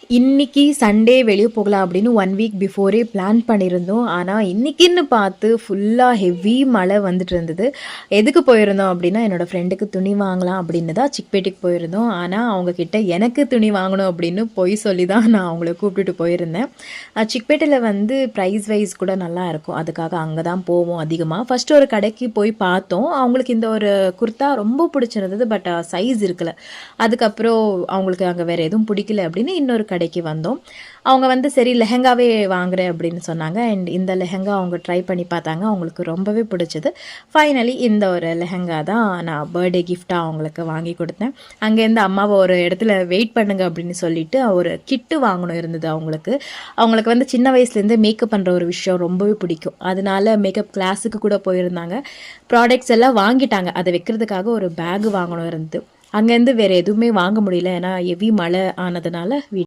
இன்னைக்கு சண்டே வெளிய போகலாம் அப்படின்னு 1 வீக் பிஃபோரே பிளான் பண்ணியிருந்தோம். ஆனா, இன்னைக்குன்னு பார்த்து ஃபுல்லா ஹெவி மழை வந்துட்டு இருந்தது. எதுக்கு போயிருந்தோம் அப்படின்னா, என்னோட ஃப்ரெண்டுக்கு துணி வாங்கலாம் அப்படின்னு தான் சிக்பேட்டைக்கு போயிருந்தோம். ஆனா, அவங்க கிட்ட எனக்கு துணி வாங்கணும் அப்படின்னு பொய் சொல்லி தான் நான் அவங்கள கூப்பிட்டுட்டு போயிருந்தேன். சிக்பேட்டையில வந்து ப்ரைஸ் வைஸ் கூட நல்லா இருக்கும். அதுக்காக அங்க தான் போவோம் அதிகமா. ஃபர்ஸ்ட் ஒரு கடைக்கு போய் பார்த்தோம். அவங்களுக்கு இந்த ஒரு குர்தா ரொம்ப பிடிச்சிருந்தது. பட் சைஸ் இருக்கல. அதுக்கப்புறம் அவங்களுக்கு அங்க வேற எதுவும் பிடிக்கல அப்படின்னு இன்னொரு கடைக்கு வந்தோம். அவங்க வந்து சரி லெஹெங்காவே வாங்குறேன் அப்படின்னு சொன்னாங்க. அண்ட் இந்த லெஹெங்கா அவங்க ட்ரை பண்ணி பார்த்தாங்க. அவங்களுக்கு ரொம்பவே பிடிச்சது. ஃபைனலி இந்த ஒரு லெஹெங்கா தான் நான் பர்த்டே கிஃப்ட்டா அவங்களுக்கு வாங்கி கொடுத்தேன். அங்கேருந்து அம்மாவை ஒரு இடத்துல வெயிட் பண்ணுங்க அப்படின்னு சொல்லிட்டு ஒரு கிட்டு வாங்கணும் இருந்தது அவங்களுக்கு. அவங்களுக்கு வந்து சின்ன வயசுலேருந்து மேக்கப் பண்ணுற ஒரு விஷயம் ரொம்பவே பிடிக்கும். அதனால மேக்கப் கிளாஸுக்கு கூட போயிருந்தாங்க. ப்ராடக்ட்ஸ் எல்லாம் வாங்கிட்டாங்க. அதை வைக்கிறதுக்காக ஒரு பேக் வாங்கணும் இருந்தது. அங்கேருந்து வேறு எதுவுமே வாங்க முடியல. ஏன்னா ஹெவி மழை ஆனதுனால